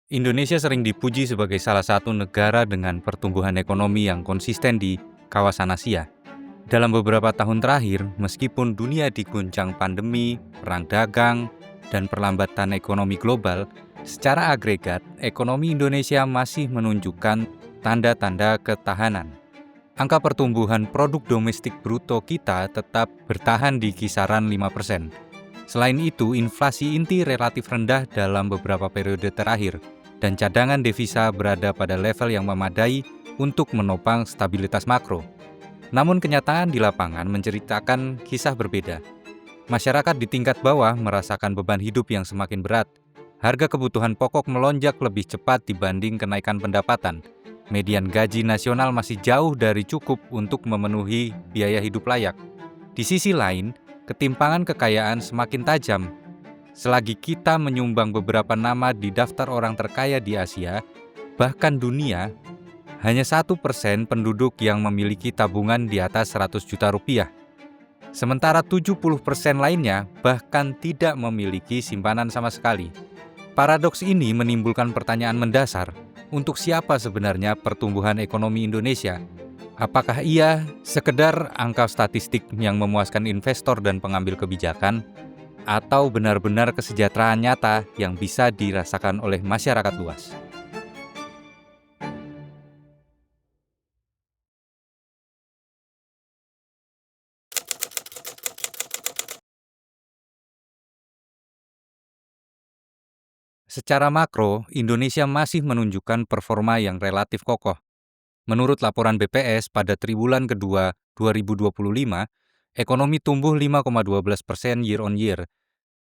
Indonesia sering dipuji sebagai salah satu negara dengan pertumbuhan ekonomi yang konsisten di kawasan Asia. Dalam beberapa tahun terakhir, meskipun dunia diguncang pandemi, perang dagang, dan perlambatan ekonomi global, secara agregat, ekonomi Indonesia masih menunjukkan tanda-tanda ketahanan. Angka pertumbuhan produk domestik bruto kita tetap bertahan di kisaran 5%. Selain itu, inflasi inti relatif rendah dalam beberapa periode terakhir, dan cadangan devisa berada pada level yang memadai untuk menopang stabilitas makro. Namun kenyataan di lapangan menceritakan kisah berbeda. Masyarakat di tingkat bawah merasakan beban hidup yang semakin berat. Harga kebutuhan pokok melonjak lebih cepat dibanding kenaikan pendapatan. Median gaji nasional masih jauh dari cukup untuk memenuhi biaya hidup layak. Di sisi lain, ketimpangan kekayaan semakin tajam. Selagi kita menyumbang beberapa nama di daftar orang terkaya di Asia, bahkan dunia, hanya 1% penduduk yang memiliki tabungan di atas 100 juta rupiah. Sementara 70% lainnya bahkan tidak memiliki simpanan sama sekali. Paradoks ini menimbulkan pertanyaan mendasar, untuk siapa sebenarnya pertumbuhan ekonomi Indonesia? Apakah ia sekedar angka statistik yang memuaskan investor dan pengambil kebijakan, atau benar-benar kesejahteraan nyata yang bisa dirasakan oleh masyarakat luas? Secara makro, Indonesia masih menunjukkan performa yang relatif kokoh. Menurut laporan BPS pada triwulan kedua 2025, ekonomi tumbuh 5,12% year on year,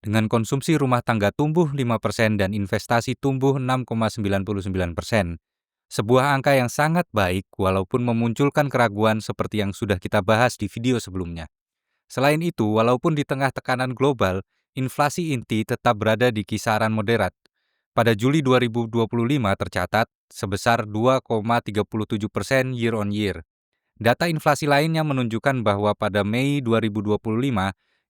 dengan konsumsi rumah tangga tumbuh 5% dan investasi tumbuh 6,99%. Sebuah angka yang sangat baik walaupun memunculkan keraguan seperti yang sudah kita bahas di video sebelumnya. Selain itu, walaupun di tengah tekanan global, inflasi inti tetap berada di kisaran moderat. Pada Juli 2025 tercatat sebesar 2,37% year on year. Data inflasi lainnya menunjukkan bahwa pada Mei 2025,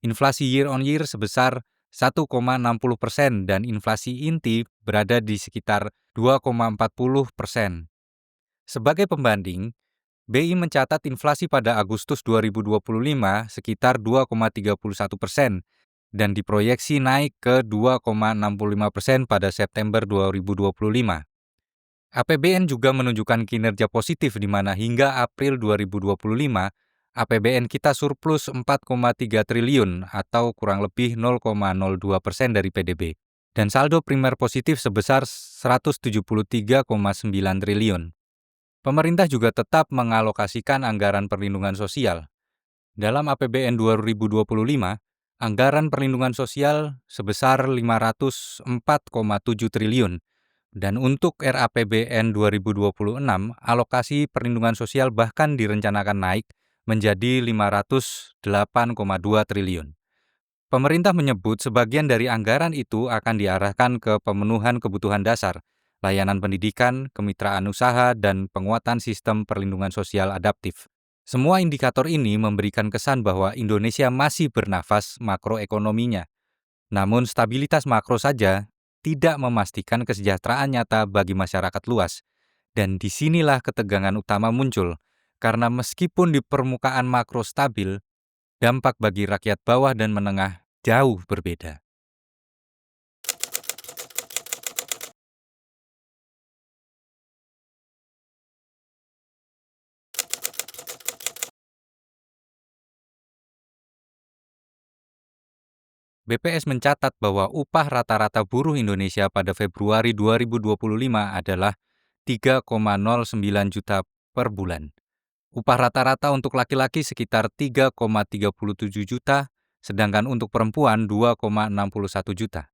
inflasi year on year sebesar 1,60% dan inflasi inti berada di sekitar 2,40%. Sebagai pembanding, BI mencatat inflasi pada Agustus 2025 sekitar 2,31% dan diproyeksi naik ke 2,65% pada September 2025. APBN juga menunjukkan kinerja positif di mana hingga April 2025, APBN kita surplus 4,3 triliun atau kurang lebih 0,02% dari PDB, dan saldo primer positif sebesar 173,9 triliun. Pemerintah juga tetap mengalokasikan anggaran perlindungan sosial. Dalam APBN 2025, anggaran perlindungan sosial sebesar 504,7 triliun. Dan untuk RAPBN 2026, alokasi perlindungan sosial bahkan direncanakan naik menjadi 508,2 triliun. Pemerintah menyebut sebagian dari anggaran itu akan diarahkan ke pemenuhan kebutuhan dasar, layanan pendidikan, kemitraan usaha, dan penguatan sistem perlindungan sosial adaptif. Semua indikator ini memberikan kesan bahwa Indonesia masih bernafas makroekonominya. Namun stabilitas makro saja tidak memastikan kesejahteraan nyata bagi masyarakat luas. Dan disinilah ketegangan utama muncul, karena meskipun di permukaan makro stabil, dampak bagi rakyat bawah dan menengah jauh berbeda. BPS mencatat bahwa upah rata-rata buruh Indonesia pada Februari 2025 adalah 3,09 juta per bulan. Upah rata-rata untuk laki-laki sekitar 3,37 juta, sedangkan untuk perempuan 2,61 juta.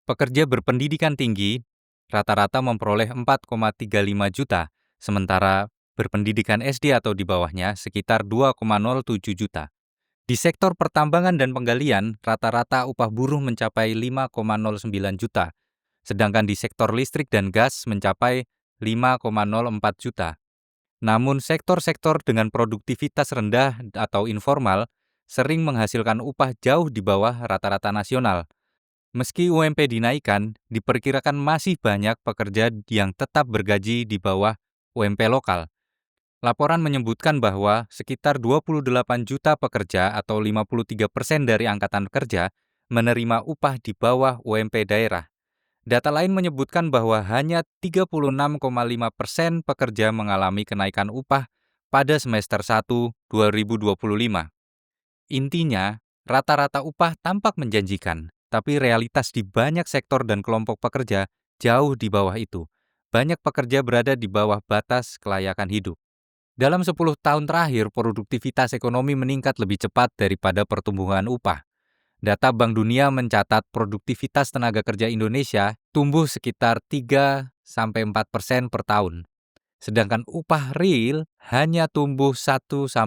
Pekerja berpendidikan tinggi rata-rata memperoleh 4,35 juta, sementara berpendidikan SD atau di bawahnya sekitar 2,07 juta. Di sektor pertambangan dan penggalian, rata-rata upah buruh mencapai 5,09 juta, sedangkan di sektor listrik dan gas mencapai 5,04 juta. Namun sektor-sektor dengan produktivitas rendah atau informal sering menghasilkan upah jauh di bawah rata-rata nasional. Meski UMP dinaikkan, diperkirakan masih banyak pekerja yang tetap bergaji di bawah UMP lokal. Laporan menyebutkan bahwa sekitar 28 juta pekerja atau 53% dari angkatan kerja menerima upah di bawah UMP daerah. Data lain menyebutkan bahwa hanya 36,5% pekerja mengalami kenaikan upah pada semester 1 2025. Intinya, rata-rata upah tampak menjanjikan, tapi realitas di banyak sektor dan kelompok pekerja jauh di bawah itu. Banyak pekerja berada di bawah batas kelayakan hidup. Dalam 10 tahun terakhir, produktivitas ekonomi meningkat lebih cepat daripada pertumbuhan upah. Data Bank Dunia mencatat produktivitas tenaga kerja Indonesia tumbuh sekitar 3-4% per tahun, sedangkan upah real hanya tumbuh 1-2%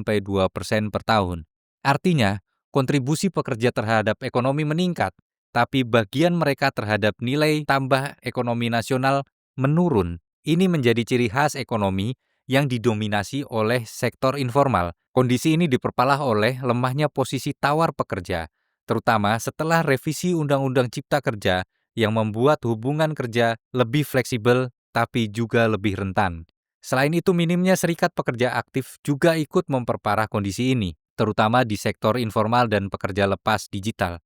per tahun. Artinya, kontribusi pekerja terhadap ekonomi meningkat, tapi bagian mereka terhadap nilai tambah ekonomi nasional menurun. Ini menjadi ciri khas ekonomi yang didominasi oleh sektor informal. Kondisi ini diperparah oleh lemahnya posisi tawar pekerja, terutama setelah revisi Undang-Undang Cipta Kerja yang membuat hubungan kerja lebih fleksibel tapi juga lebih rentan. Selain itu, minimnya serikat pekerja aktif juga ikut memperparah kondisi ini, terutama di sektor informal dan pekerja lepas digital.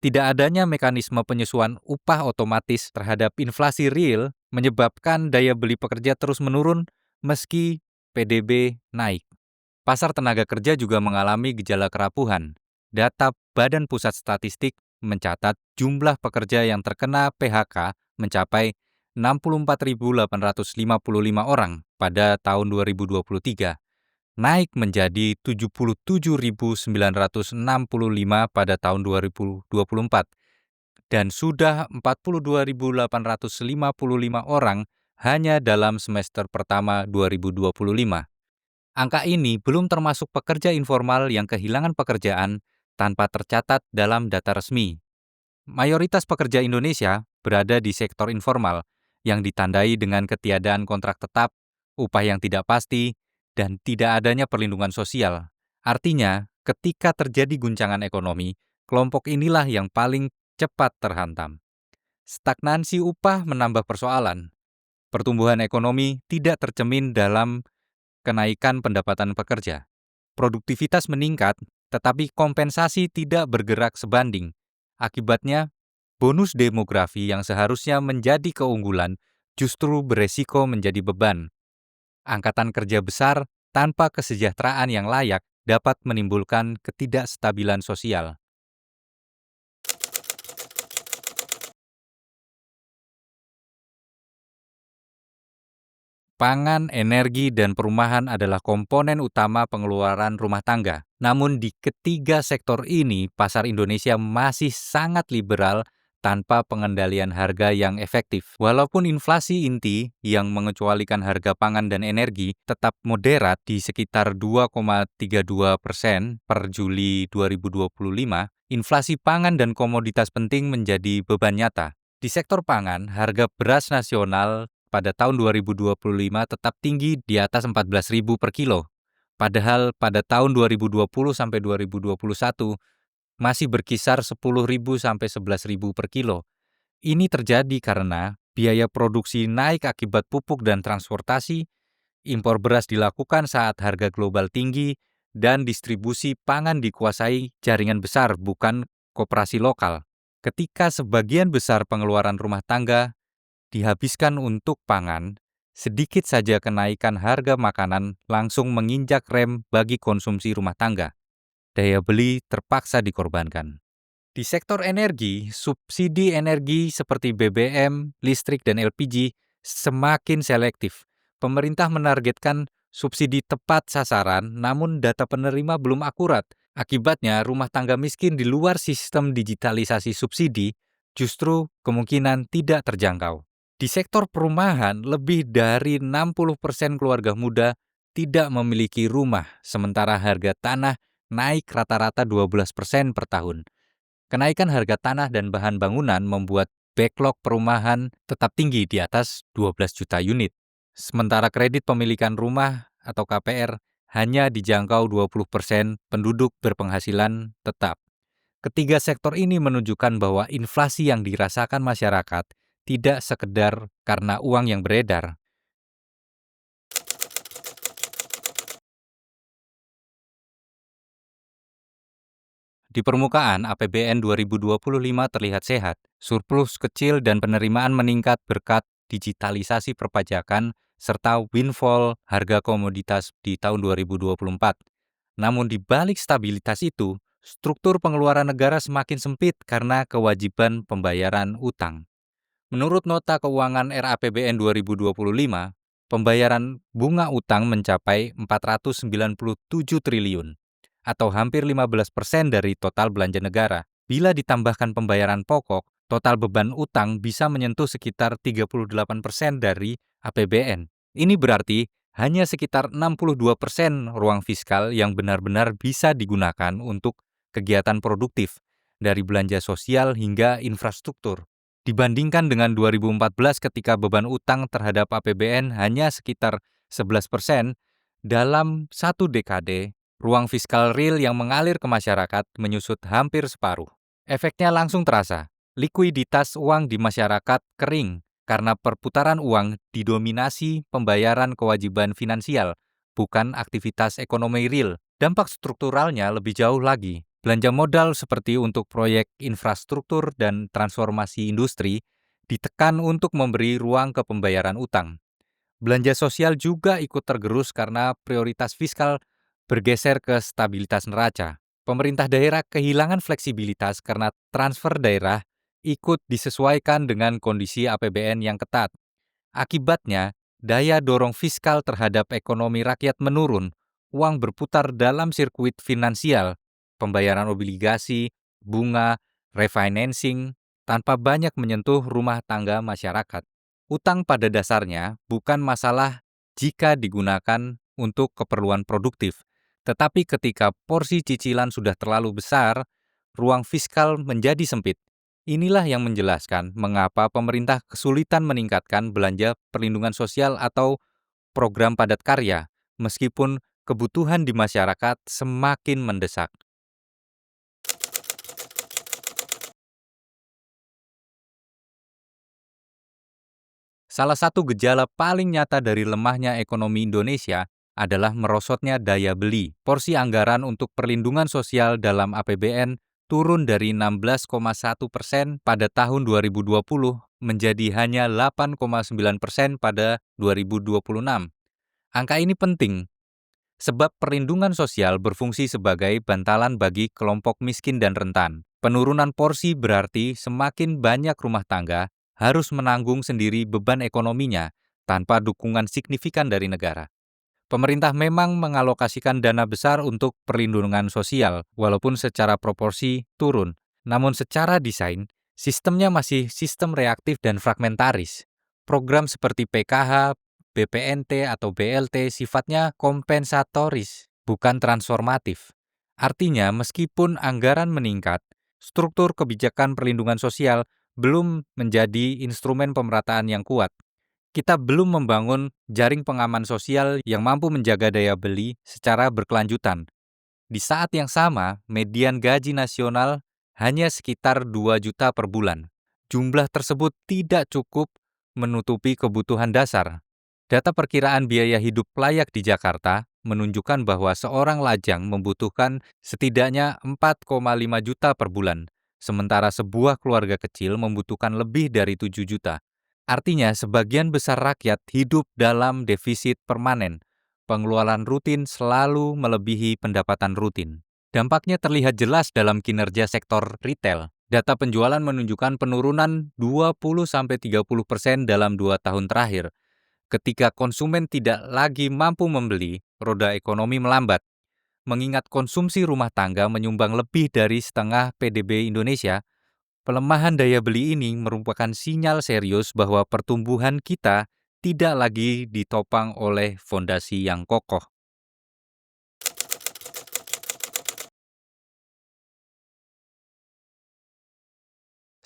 Tidak adanya mekanisme penyesuaian upah otomatis terhadap inflasi real menyebabkan daya beli pekerja terus menurun meski PDB naik. Pasar tenaga kerja juga mengalami gejala kerapuhan. Data Badan Pusat Statistik mencatat jumlah pekerja yang terkena PHK mencapai 64.855 orang pada tahun 2023, naik menjadi 77.965 pada tahun 2024, dan sudah 42.855 orang hanya dalam semester pertama 2025. Angka ini belum termasuk pekerja informal yang kehilangan pekerjaan tanpa tercatat dalam data resmi. Mayoritas pekerja Indonesia berada di sektor informal yang ditandai dengan ketiadaan kontrak tetap, upah yang tidak pasti, dan tidak adanya perlindungan sosial. Artinya, ketika terjadi guncangan ekonomi, kelompok inilah yang paling cepat terhantam. Stagnansi upah menambah persoalan. Pertumbuhan ekonomi tidak tercermin dalam kenaikan pendapatan pekerja. Produktivitas meningkat, tetapi kompensasi tidak bergerak sebanding. Akibatnya, bonus demografi yang seharusnya menjadi keunggulan justru beresiko menjadi beban. Angkatan kerja besar tanpa kesejahteraan yang layak dapat menimbulkan ketidakstabilan sosial. Pangan, energi, dan perumahan adalah komponen utama pengeluaran rumah tangga. Namun di ketiga sektor ini, pasar Indonesia masih sangat liberal tanpa pengendalian harga yang efektif. Walaupun inflasi inti yang mengecualikan harga pangan dan energi tetap moderat di sekitar 2,32% per Juli 2025, inflasi pangan dan komoditas penting menjadi beban nyata. Di sektor pangan, harga beras nasional pada tahun 2025 tetap tinggi di atas 14.000 per kilo. Padahal pada tahun 2020 sampai 2021 masih berkisar 10.000 sampai 11.000 per kilo. Ini terjadi karena biaya produksi naik akibat pupuk dan transportasi, impor beras dilakukan saat harga global tinggi, dan distribusi pangan dikuasai jaringan besar bukan koperasi lokal. Ketika sebagian besar pengeluaran rumah tangga dihabiskan untuk pangan, sedikit saja kenaikan harga makanan langsung menginjak rem bagi konsumsi rumah tangga. Daya beli terpaksa dikorbankan. Di sektor energi, subsidi energi seperti BBM, listrik, dan LPG semakin selektif. Pemerintah menargetkan subsidi tepat sasaran, namun data penerima belum akurat. Akibatnya, rumah tangga miskin di luar sistem digitalisasi subsidi justru kemungkinan tidak terjangkau. Di sektor perumahan, lebih dari 60% keluarga muda tidak memiliki rumah, sementara harga tanah naik rata-rata 12% per tahun. Kenaikan harga tanah dan bahan bangunan membuat backlog perumahan tetap tinggi di atas 12 juta unit. Sementara kredit pemilikan rumah atau KPR hanya dijangkau 20% penduduk berpenghasilan tetap. Ketiga sektor ini menunjukkan bahwa inflasi yang dirasakan masyarakat tidak sekedar karena uang yang beredar. Di permukaan, APBN 2025 terlihat sehat, surplus kecil dan penerimaan meningkat berkat digitalisasi perpajakan serta windfall harga komoditas di tahun 2024. Namun di balik stabilitas itu, struktur pengeluaran negara semakin sempit karena kewajiban pembayaran utang. Menurut nota keuangan RAPBN 2025, pembayaran bunga utang mencapai 497 triliun atau hampir 15% dari total belanja negara. Bila ditambahkan pembayaran pokok, total beban utang bisa menyentuh sekitar 38% dari APBN. Ini berarti hanya sekitar 62% ruang fiskal yang benar-benar bisa digunakan untuk kegiatan produktif, dari belanja sosial hingga infrastruktur. Dibandingkan dengan 2014 ketika beban utang terhadap APBN hanya sekitar 11%, dalam satu dekade, ruang fiskal real yang mengalir ke masyarakat menyusut hampir separuh. Efeknya langsung terasa. Likuiditas uang di masyarakat kering karena perputaran uang didominasi pembayaran kewajiban finansial, bukan aktivitas ekonomi real. Dampak strukturalnya lebih jauh lagi. Belanja modal seperti untuk proyek infrastruktur dan transformasi industri ditekan untuk memberi ruang ke pembayaran utang. Belanja sosial juga ikut tergerus karena prioritas fiskal bergeser ke stabilitas neraca. Pemerintah daerah kehilangan fleksibilitas karena transfer daerah ikut disesuaikan dengan kondisi APBN yang ketat. Akibatnya, daya dorong fiskal terhadap ekonomi rakyat menurun, uang berputar dalam sirkuit finansial, pembayaran obligasi, bunga, refinancing, tanpa banyak menyentuh rumah tangga masyarakat. Utang pada dasarnya bukan masalah jika digunakan untuk keperluan produktif, tetapi ketika porsi cicilan sudah terlalu besar, ruang fiskal menjadi sempit. Inilah yang menjelaskan mengapa pemerintah kesulitan meningkatkan belanja perlindungan sosial atau program padat karya, meskipun kebutuhan di masyarakat semakin mendesak. Salah satu gejala paling nyata dari lemahnya ekonomi Indonesia adalah merosotnya daya beli. Porsi anggaran untuk perlindungan sosial dalam APBN turun dari 16,1% pada tahun 2020 menjadi hanya 8,9% pada 2026. Angka ini penting, sebab perlindungan sosial berfungsi sebagai bantalan bagi kelompok miskin dan rentan. Penurunan porsi berarti semakin banyak rumah tangga harus menanggung sendiri beban ekonominya tanpa dukungan signifikan dari negara. Pemerintah memang mengalokasikan dana besar untuk perlindungan sosial, walaupun secara proporsi turun. Namun secara desain, sistemnya masih sistem reaktif dan fragmentaris. Program seperti PKH, BPNT, atau BLT sifatnya kompensatoris, bukan transformatif. Artinya, meskipun anggaran meningkat, struktur kebijakan perlindungan sosial belum menjadi instrumen pemerataan yang kuat. Kita belum membangun jaring pengaman sosial yang mampu menjaga daya beli secara berkelanjutan. Di saat yang sama, median gaji nasional hanya sekitar 2 juta per bulan. Jumlah tersebut tidak cukup menutupi kebutuhan dasar. Data perkiraan biaya hidup layak di Jakarta menunjukkan bahwa seorang lajang membutuhkan setidaknya 4,5 juta per bulan, sementara sebuah keluarga kecil membutuhkan lebih dari 7 juta. Artinya, sebagian besar rakyat hidup dalam defisit permanen. Pengeluaran rutin selalu melebihi pendapatan rutin. Dampaknya terlihat jelas dalam kinerja sektor retail. Data penjualan menunjukkan penurunan 20-30% dalam 2 tahun terakhir. Ketika konsumen tidak lagi mampu membeli, roda ekonomi melambat. Mengingat konsumsi rumah tangga menyumbang lebih dari setengah PDB Indonesia, pelemahan daya beli ini merupakan sinyal serius bahwa pertumbuhan kita tidak lagi ditopang oleh fondasi yang kokoh.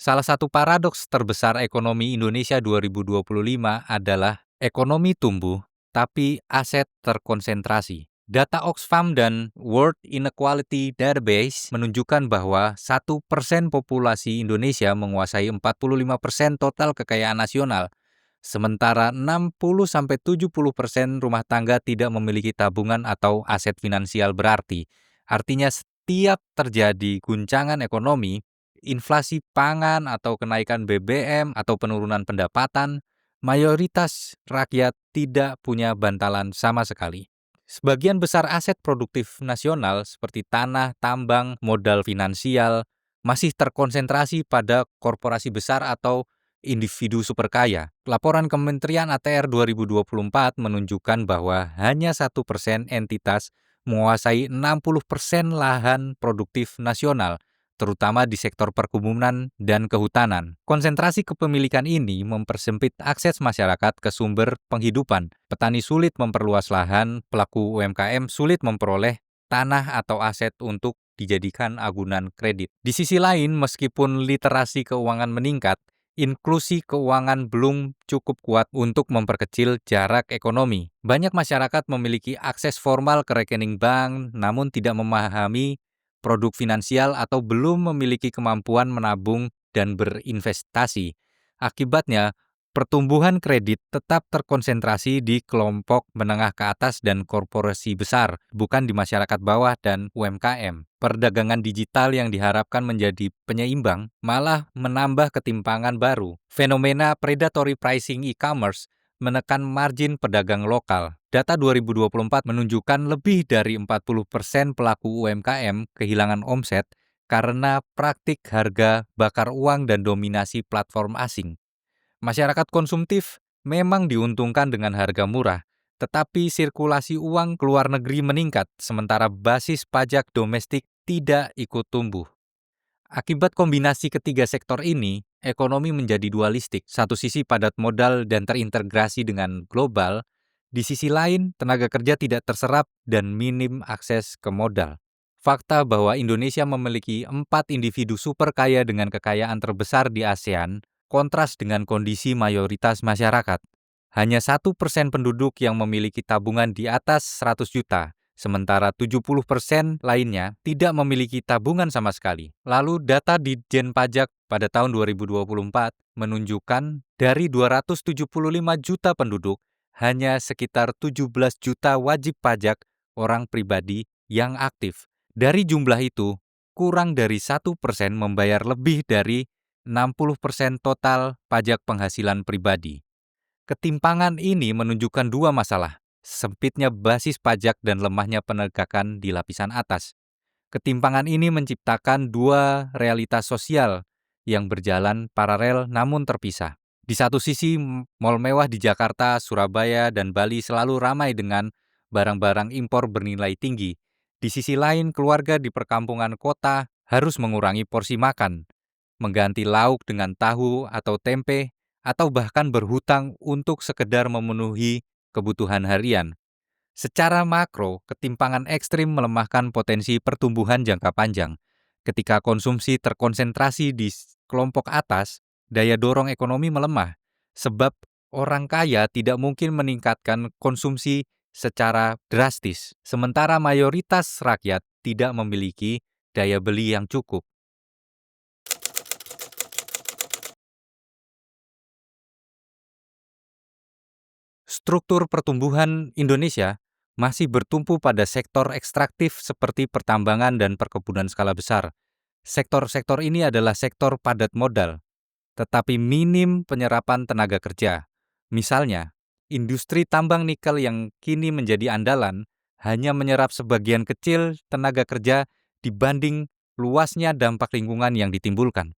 Salah satu paradoks terbesar ekonomi Indonesia 2025 adalah ekonomi tumbuh, tapi aset terkonsentrasi. Data Oxfam dan World Inequality Database menunjukkan bahwa 1% populasi Indonesia menguasai 45% total kekayaan nasional, sementara 60-70% rumah tangga tidak memiliki tabungan atau aset finansial berarti. Artinya setiap terjadi guncangan ekonomi, inflasi pangan atau kenaikan BBM atau penurunan pendapatan, mayoritas rakyat tidak punya bantalan sama sekali. Sebagian besar aset produktif nasional seperti tanah, tambang, modal finansial masih terkonsentrasi pada korporasi besar atau individu superkaya. Laporan Kementerian ATR 2024 menunjukkan bahwa hanya 1% entitas menguasai 60% lahan produktif nasional, terutama di sektor perkebunan dan kehutanan. Konsentrasi kepemilikan ini mempersempit akses masyarakat ke sumber penghidupan. Petani sulit memperluas lahan, pelaku UMKM sulit memperoleh tanah atau aset untuk dijadikan agunan kredit. Di sisi lain, meskipun literasi keuangan meningkat, inklusi keuangan belum cukup kuat untuk memperkecil jarak ekonomi. Banyak masyarakat memiliki akses formal ke rekening bank, namun tidak memahami produk finansial atau belum memiliki kemampuan menabung dan berinvestasi. Akibatnya, pertumbuhan kredit tetap terkonsentrasi di kelompok menengah ke atas dan korporasi besar, bukan di masyarakat bawah dan UMKM. Perdagangan digital yang diharapkan menjadi penyeimbang malah menambah ketimpangan baru. Fenomena predatory pricing e-commerce menekan margin pedagang lokal. Data 2024 menunjukkan lebih dari 40% pelaku UMKM kehilangan omset karena praktik harga bakar uang dan dominasi platform asing. Masyarakat konsumtif memang diuntungkan dengan harga murah, tetapi sirkulasi uang ke luar negeri meningkat, sementara basis pajak domestik tidak ikut tumbuh. Akibat kombinasi ketiga sektor ini, ekonomi menjadi dualistik. Satu sisi padat modal dan terintegrasi dengan global, di sisi lain tenaga kerja tidak terserap dan minim akses ke modal. Fakta bahwa Indonesia memiliki 4 individu super kaya dengan kekayaan terbesar di ASEAN, kontras dengan kondisi mayoritas masyarakat. Hanya 1% penduduk yang memiliki tabungan di atas 100 juta, sementara 70% lainnya tidak memiliki tabungan sama sekali. Lalu data Ditjen Pajak pada tahun 2024 menunjukkan dari 275 juta penduduk, hanya sekitar 17 juta wajib pajak orang pribadi yang aktif. Dari jumlah itu, kurang dari 1% membayar lebih dari 60% total pajak penghasilan pribadi. Ketimpangan ini menunjukkan dua masalah, sempitnya basis pajak dan lemahnya penegakan di lapisan atas. Ketimpangan ini menciptakan dua realitas sosial yang berjalan paralel namun terpisah. Di satu sisi, mal mewah di Jakarta, Surabaya, dan Bali selalu ramai dengan barang-barang impor bernilai tinggi. Di sisi lain, keluarga di perkampungan kota harus mengurangi porsi makan, mengganti lauk dengan tahu atau tempe, atau bahkan berhutang untuk sekedar memenuhi kebutuhan harian. Secara makro, ketimpangan ekstrim melemahkan potensi pertumbuhan jangka panjang. Ketika konsumsi terkonsentrasi di kelompok atas, daya dorong ekonomi melemah, sebab orang kaya tidak mungkin meningkatkan konsumsi secara drastis, sementara mayoritas rakyat tidak memiliki daya beli yang cukup. Struktur pertumbuhan Indonesia masih bertumpu pada sektor ekstraktif seperti pertambangan dan perkebunan skala besar. Sektor-sektor ini adalah sektor padat modal, tetapi minim penyerapan tenaga kerja. Misalnya, industri tambang nikel yang kini menjadi andalan hanya menyerap sebagian kecil tenaga kerja dibanding luasnya dampak lingkungan yang ditimbulkan.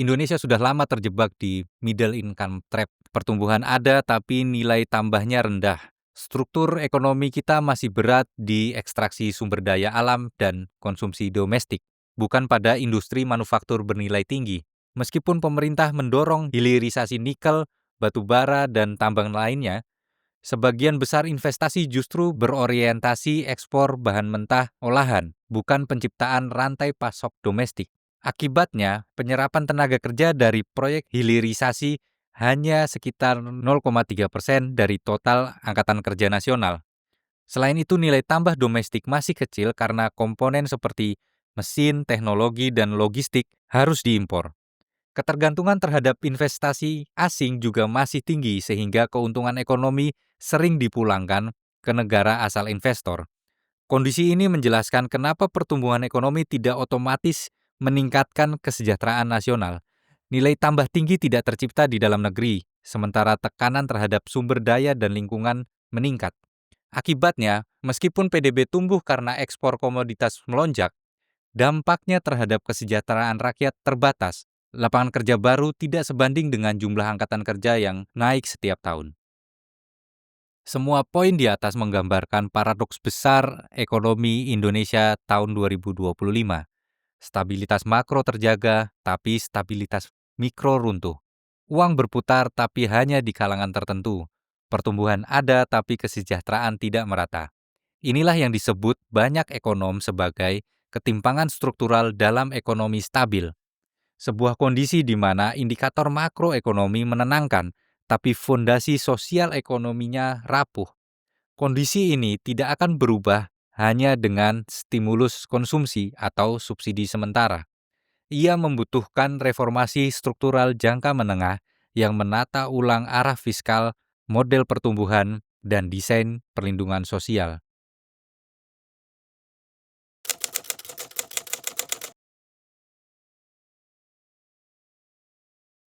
Indonesia sudah lama terjebak di middle income trap. Pertumbuhan ada tapi nilai tambahnya rendah. Struktur ekonomi kita masih berat di ekstraksi sumber daya alam dan konsumsi domestik, bukan pada industri manufaktur bernilai tinggi. Meskipun pemerintah mendorong hilirisasi nikel, batu bara, dan tambang lainnya, sebagian besar investasi justru berorientasi ekspor bahan mentah olahan, bukan penciptaan rantai pasok domestik. Akibatnya, penyerapan tenaga kerja dari proyek hilirisasi hanya sekitar 0,3% dari total angkatan kerja nasional. Selain itu, nilai tambah domestik masih kecil karena komponen seperti mesin, teknologi, dan logistik harus diimpor. Ketergantungan terhadap investasi asing juga masih tinggi sehingga keuntungan ekonomi sering dipulangkan ke negara asal investor. Kondisi ini menjelaskan kenapa pertumbuhan ekonomi tidak otomatis meningkatkan kesejahteraan nasional. Nilai tambah tinggi tidak tercipta di dalam negeri, sementara tekanan terhadap sumber daya dan lingkungan meningkat. Akibatnya, meskipun PDB tumbuh karena ekspor komoditas melonjak, dampaknya terhadap kesejahteraan rakyat terbatas. Lapangan kerja baru tidak sebanding dengan jumlah angkatan kerja yang naik setiap tahun. Semua poin di atas menggambarkan paradoks besar ekonomi Indonesia tahun 2025. Stabilitas makro terjaga, tapi stabilitas mikro runtuh. Uang berputar, tapi hanya di kalangan tertentu. Pertumbuhan ada, tapi kesejahteraan tidak merata. Inilah yang disebut banyak ekonom sebagai ketimpangan struktural dalam ekonomi stabil. Sebuah kondisi di mana indikator makroekonomi menenangkan, tapi fondasi sosial ekonominya rapuh. Kondisi ini tidak akan berubah hanya dengan stimulus konsumsi atau subsidi sementara. Ia membutuhkan reformasi struktural jangka menengah yang menata ulang arah fiskal, model pertumbuhan, dan desain perlindungan sosial.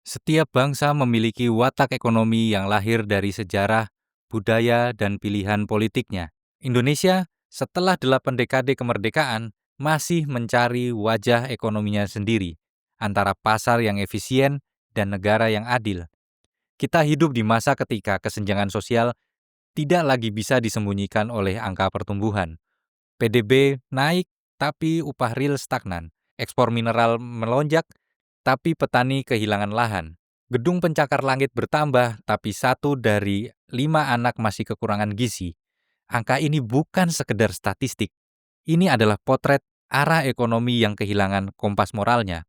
Setiap bangsa memiliki watak ekonomi yang lahir dari sejarah, budaya, dan pilihan politiknya. Indonesia, setelah 8 dekade kemerdekaan, masih mencari wajah ekonominya sendiri, antara pasar yang efisien dan negara yang adil. Kita hidup di masa ketika kesenjangan sosial tidak lagi bisa disembunyikan oleh angka pertumbuhan. PDB naik, tapi upah real stagnan. Ekspor mineral melonjak, tapi petani kehilangan lahan. Gedung pencakar langit bertambah, tapi 1 dari 5 anak masih kekurangan gizi. Angka ini bukan sekedar statistik. Ini adalah potret arah ekonomi yang kehilangan kompas moralnya.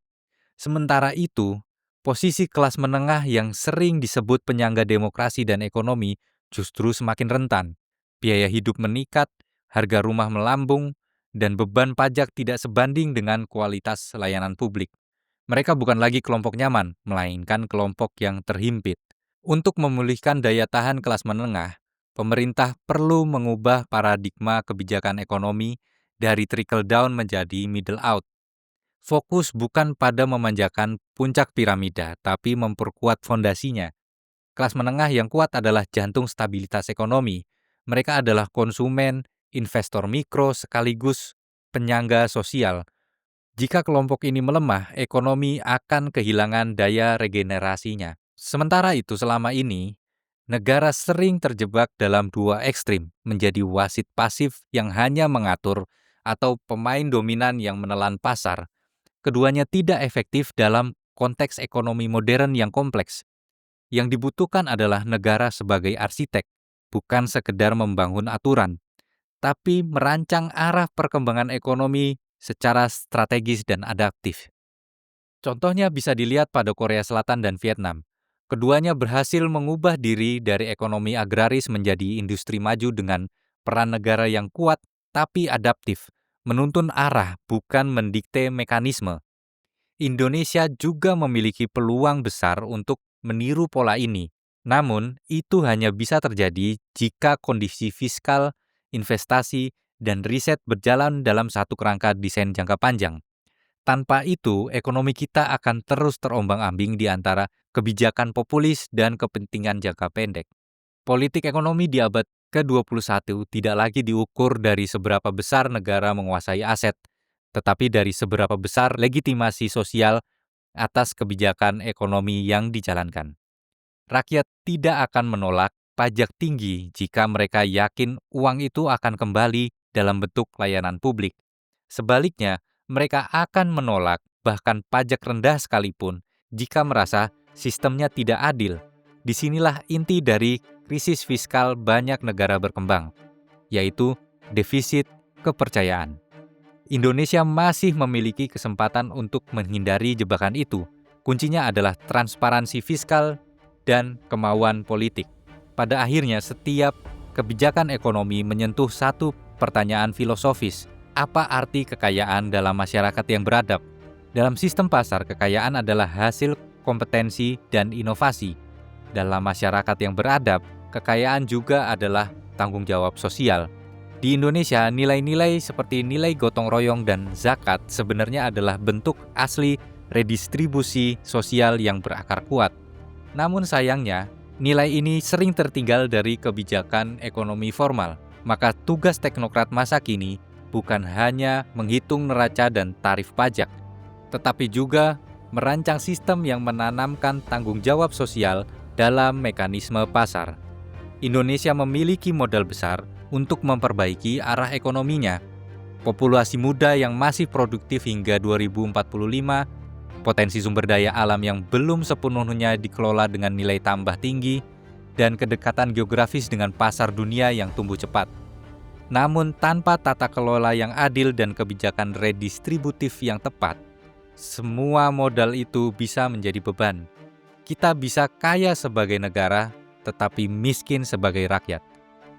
Sementara itu, posisi kelas menengah yang sering disebut penyangga demokrasi dan ekonomi justru semakin rentan. Biaya hidup meningkat, harga rumah melambung, dan beban pajak tidak sebanding dengan kualitas layanan publik. Mereka bukan lagi kelompok nyaman, melainkan kelompok yang terhimpit. Untuk memulihkan daya tahan kelas menengah, pemerintah perlu mengubah paradigma kebijakan ekonomi dari trickle down menjadi middle out. Fokus bukan pada memanjakan puncak piramida, tapi memperkuat fondasinya. Kelas menengah yang kuat adalah jantung stabilitas ekonomi. Mereka adalah konsumen, investor mikro, sekaligus penyangga sosial. Jika kelompok ini melemah, ekonomi akan kehilangan daya regenerasinya. Sementara itu, selama ini, negara sering terjebak dalam 2 ekstrim, menjadi wasit pasif yang hanya mengatur atau pemain dominan yang menelan pasar. Keduanya tidak efektif dalam konteks ekonomi modern yang kompleks. Yang dibutuhkan adalah negara sebagai arsitek, bukan sekedar membangun aturan, tapi merancang arah perkembangan ekonomi secara strategis dan adaptif. Contohnya bisa dilihat pada Korea Selatan dan Vietnam. Keduanya berhasil mengubah diri dari ekonomi agraris menjadi industri maju dengan peran negara yang kuat tapi adaptif, menuntun arah bukan mendikte mekanisme. Indonesia juga memiliki peluang besar untuk meniru pola ini. Namun, itu hanya bisa terjadi jika kondisi fiskal, investasi, dan riset berjalan dalam satu kerangka desain jangka panjang. Tanpa itu, ekonomi kita akan terus terombang-ambing di antara kebijakan populis dan kepentingan jangka pendek. Politik ekonomi di abad ke-21 tidak lagi diukur dari seberapa besar negara menguasai aset, tetapi dari seberapa besar legitimasi sosial atas kebijakan ekonomi yang dijalankan. Rakyat tidak akan menolak pajak tinggi jika mereka yakin uang itu akan kembali dalam bentuk layanan publik. Sebaliknya, mereka akan menolak bahkan pajak rendah sekalipun jika merasa sistemnya tidak adil. Disinilah inti dari krisis fiskal banyak negara berkembang, yaitu defisit kepercayaan. Indonesia masih memiliki kesempatan untuk menghindari jebakan itu. Kuncinya adalah transparansi fiskal dan kemauan politik. Pada akhirnya, setiap kebijakan ekonomi menyentuh satu pertanyaan filosofis. Apa arti kekayaan dalam masyarakat yang beradab? Dalam sistem pasar, kekayaan adalah hasil kompetensi dan inovasi. Dalam masyarakat yang beradab, kekayaan juga adalah tanggung jawab sosial. Di Indonesia, nilai-nilai seperti nilai gotong royong dan zakat sebenarnya adalah bentuk asli redistribusi sosial yang berakar kuat. Namun sayangnya, nilai ini sering tertinggal dari kebijakan ekonomi formal. Maka tugas teknokrat masa kini bukan hanya menghitung neraca dan tarif pajak, tetapi juga merancang sistem yang menanamkan tanggung jawab sosial dalam mekanisme pasar. Indonesia memiliki modal besar untuk memperbaiki arah ekonominya. Populasi muda yang masih produktif hingga 2045, potensi sumber daya alam yang belum sepenuhnya dikelola dengan nilai tambah tinggi, dan kedekatan geografis dengan pasar dunia yang tumbuh cepat. Namun tanpa tata kelola yang adil dan kebijakan redistributif yang tepat, semua modal itu bisa menjadi beban. Kita bisa kaya sebagai negara, tetapi miskin sebagai rakyat.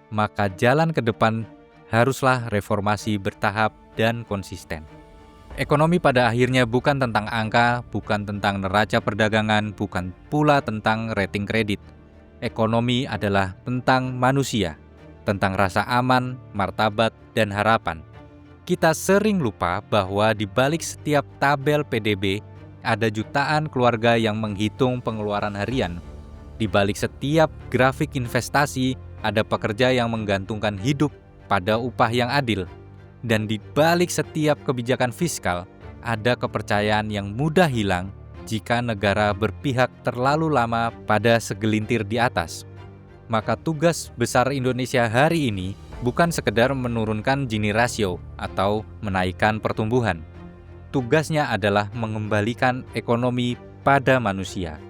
Maka jalan ke depan haruslah reformasi bertahap dan konsisten. Ekonomi pada akhirnya bukan tentang angka, bukan tentang neraca perdagangan, bukan pula tentang rating kredit. Ekonomi adalah tentang manusia, tentang rasa aman, martabat, dan harapan. Kita sering lupa bahwa di balik setiap tabel PDB ada jutaan keluarga yang menghitung pengeluaran harian. Di balik setiap grafik investasi ada pekerja yang menggantungkan hidup pada upah yang adil. Dan di balik setiap kebijakan fiskal, ada kepercayaan yang mudah hilang jika negara berpihak terlalu lama pada segelintir di atas. Maka tugas besar Indonesia hari ini bukan sekedar menurunkan Gini rasio atau menaikkan pertumbuhan. Tugasnya adalah mengembalikan ekonomi pada manusia.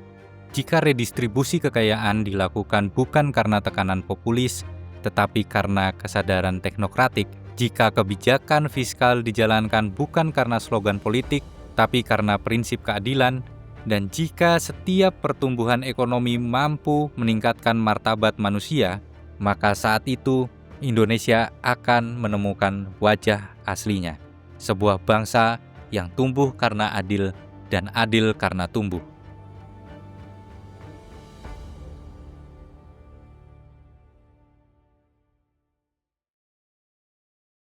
Jika redistribusi kekayaan dilakukan bukan karena tekanan populis, tetapi karena kesadaran teknokratik, jika kebijakan fiskal dijalankan bukan karena slogan politik, tapi karena prinsip keadilan, dan jika setiap pertumbuhan ekonomi mampu meningkatkan martabat manusia, maka saat itu Indonesia akan menemukan wajah aslinya. Sebuah bangsa yang tumbuh karena adil dan adil karena tumbuh.